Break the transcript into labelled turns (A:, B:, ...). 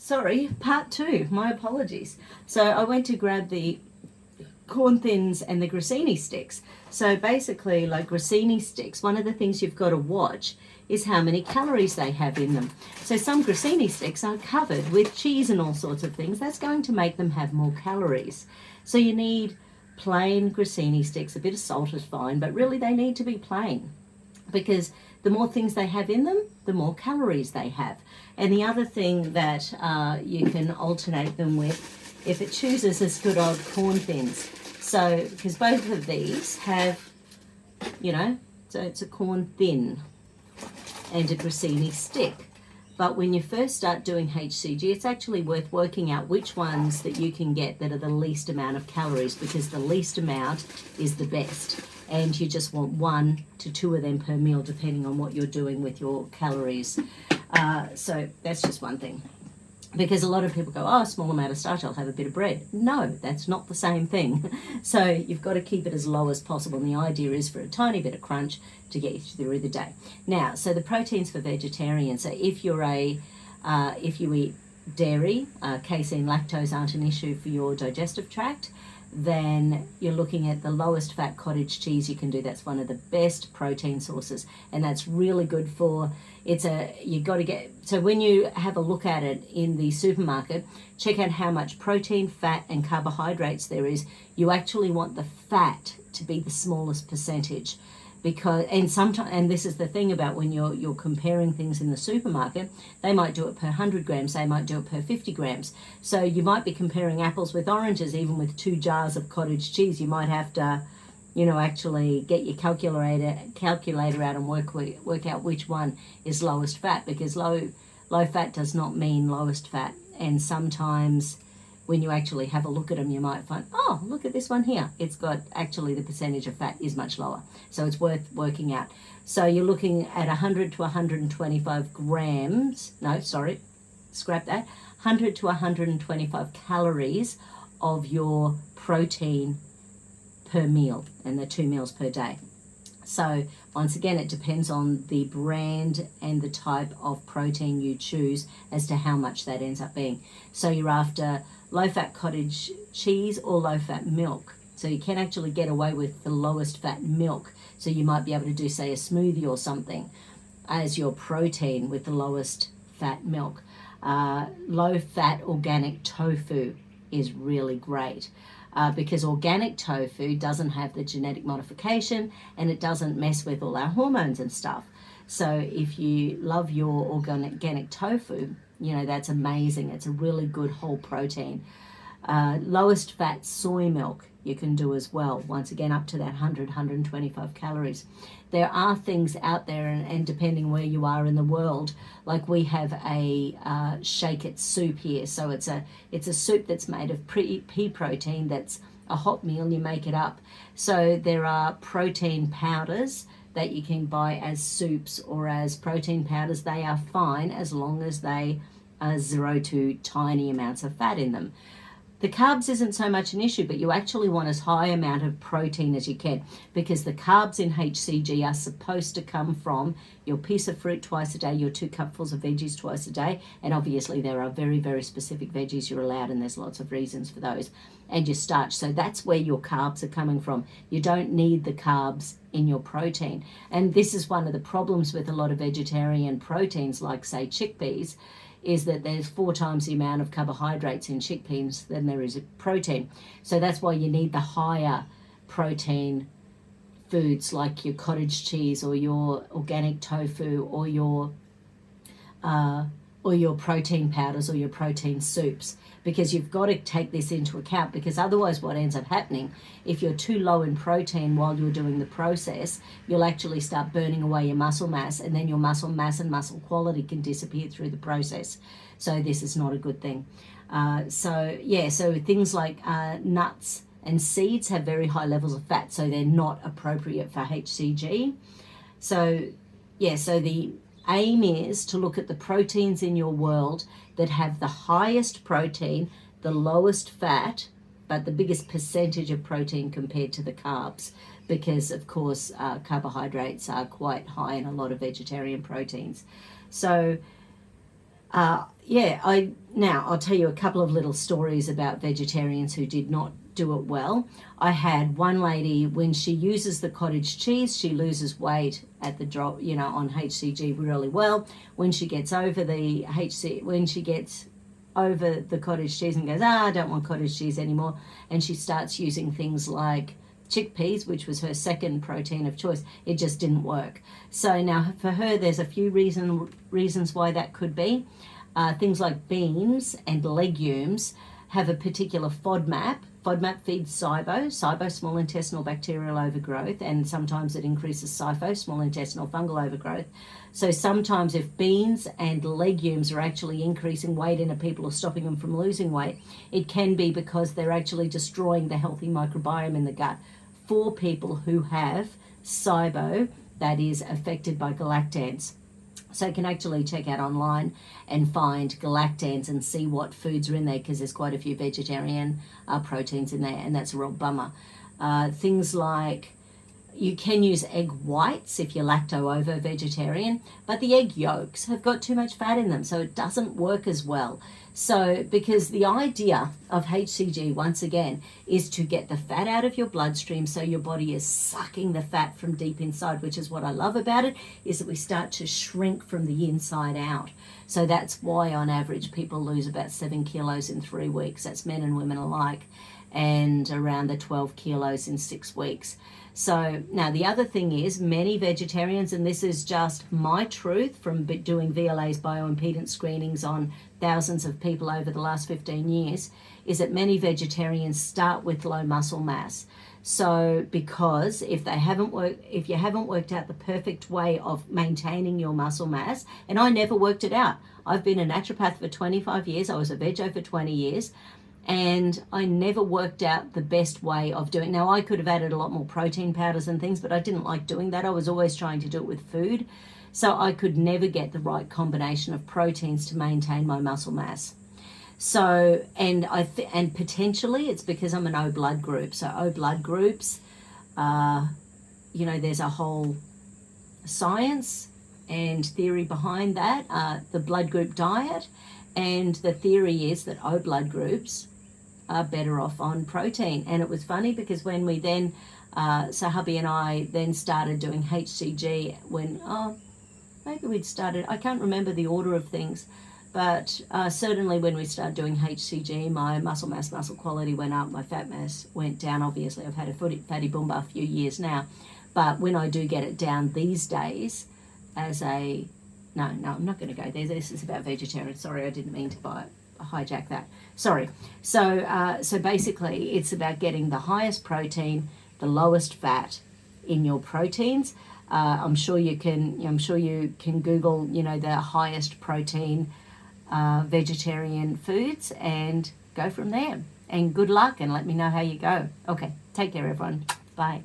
A: Sorry, part two. My apologies. So I went to grab the corn thins and the grissini sticks. So basically, like grissini sticks, one of the things you've got to watch is how many calories they have in them. So some grissini sticks are covered with cheese and all sorts of things. That's going to make them have more calories. So you need plain grissini sticks. A bit of salt is fine, but really they need to be plain, because the more things they have in them, the more calories they have. And the other thing that you can alternate them with, if it chooses, is good old corn thins. So, because both of these have, so it's a corn thin and a grissini stick. But when you first start doing HCG, it's actually worth working out which ones that you can get that are the least amount of calories, because the least amount is the best. And you just want 1 to 2 of them per meal, depending on what you're doing with your calories. So that's just one thing. Because a lot of people go, oh, a small amount of starch, I'll have a bit of bread. No, that's not the same thing. So you've got to keep it as low as possible. And the idea is for a tiny bit of crunch to get you through the day. Now, so the proteins for vegetarians. So if you eat dairy, casein, lactose aren't an issue for your digestive tract, then you're looking at the lowest fat cottage cheese you can do. That's one of the best protein sources, and that's really good for, so when you have a look at it in the supermarket, check out how much protein, fat and carbohydrates there is. You actually want the fat to be the smallest percentage, because and this is the thing about when you're comparing things in the supermarket, they might do it per 100 grams, they might do it per 50 grams. So you might be comparing apples with oranges. Even with 2 jars of cottage cheese, you might have to, actually get your calculator out and work out which one is lowest fat, because low fat does not mean lowest fat. And sometimes when you actually have a look at them, you might find, oh, look at this one here. It's got, actually the percentage of fat is much lower. So it's worth working out. So you're looking at 100 to 125 grams. No, sorry, scrap that. 100 to 125 calories of your protein per meal, and the 2 meals per day. So once again, it depends on the brand and the type of protein you choose as to how much that ends up being. So you're after low-fat cottage cheese or low-fat milk. So you can actually get away with the lowest fat milk. So you might be able to do, say, a smoothie or something as your protein with the lowest fat milk. Low-fat organic tofu is really great. Because organic tofu doesn't have the genetic modification, and it doesn't mess with all our hormones and stuff. So if you love your organic tofu, that's amazing. It's a really good whole protein. Lowest fat soy milk you can do as well. Once again, up to that 100, 125 calories. There are things out there, and depending where you are in the world, like we have a shake it soup here. So it's a soup that's made of pea protein. That's a hot meal. You make it up. So there are protein powders that you can buy as soups or as protein powders. They are fine as long as they are 0 to tiny amounts of fat in them. The carbs isn't so much an issue, but you actually want as high amount of protein as you can, because the carbs in HCG are supposed to come from your piece of fruit twice a day, your 2 cupfuls of veggies twice a day, and obviously there are very, very specific veggies you're allowed, and there's lots of reasons for those, and your starch. So that's where your carbs are coming from. You don't need the carbs in your protein. And this is one of the problems with a lot of vegetarian proteins, like, say, chickpeas, is that there's 4 times the amount of carbohydrates in chickpeas than there is in protein. So that's why you need the higher protein foods, like your cottage cheese or your organic tofu or your protein powders or your protein soups, because you've got to take this into account, because otherwise what ends up happening, if you're too low in protein while you're doing the process, you'll actually start burning away your muscle mass, and then your muscle mass and muscle quality can disappear through the process. So this is not a good thing. So things like nuts and seeds have very high levels of fat, so they're not appropriate for HCG. So the aim is to look at the proteins in your world that have the highest protein, the lowest fat, but the biggest percentage of protein compared to the carbs, because of course carbohydrates are quite high in a lot of vegetarian proteins. So Now I'll tell you a couple of little stories about vegetarians who did not do it well. I had one lady, when she uses the cottage cheese, she loses weight at the drop, on HCG really well. When she gets over the cottage cheese and goes, I don't want cottage cheese anymore, and she starts using things like chickpeas, which was her second protein of choice, it just didn't work. So now for her, there's a few reasons why that could be. Things like beans and legumes have a particular FODMAP. FODMAP feeds SIBO, small intestinal bacterial overgrowth, and sometimes it increases SIFO, small intestinal fungal overgrowth. So sometimes if beans and legumes are actually increasing weight in a people or stopping them from losing weight, it can be because they're actually destroying the healthy microbiome in the gut. For people who have SIBO, that is affected by galactans. So you can actually check out online and find galactans and see what foods are in there, because there's quite a few vegetarian proteins in there, and that's a real bummer. Things like, you can use egg whites if you're lacto ovo vegetarian, but the egg yolks have got too much fat in them, so it doesn't work as well. So, because the idea of HCG, once again, is to get the fat out of your bloodstream so your body is sucking the fat from deep inside, which is what I love about it, is that we start to shrink from the inside out. So that's why on average people lose about 7 kilos in 3 weeks. That's men and women alike, and around the 12 kilos in 6 weeks. So now the other thing is, many vegetarians, and this is just my truth from doing VLA's bioimpedance screenings on thousands of people over the last 15 years, is that many vegetarians start with low muscle mass. So because if you haven't worked out the perfect way of maintaining your muscle mass, and I never worked it out. I've been a naturopath for 25 years. I was a vego for 20 years. And I never worked out the best way of doing it. Now, I could have added a lot more protein powders and things, but I didn't like doing that. I was always trying to do it with food. So I could never get the right combination of proteins to maintain my muscle mass. So, and potentially it's because I'm an O blood group. So O blood groups, there's a whole science and theory behind that, the blood group diet. And the theory is that O blood groups are better off on protein. And it was funny because when we then, so hubby and I then started doing HCG maybe we'd started, I can't remember the order of things, but certainly when we started doing HCG, my muscle mass, muscle quality went up, my fat mass went down. Obviously, I've had a fatty boomba a few years now, but when I do get it down these days No, I'm not going to go there. This is about vegetarian. Sorry, I didn't mean to hijack that. Sorry. So basically, it's about getting the highest protein, the lowest fat in your proteins. I'm sure you can Google, the highest protein vegetarian foods and go from there. And good luck, and let me know how you go. Okay, take care, everyone. Bye.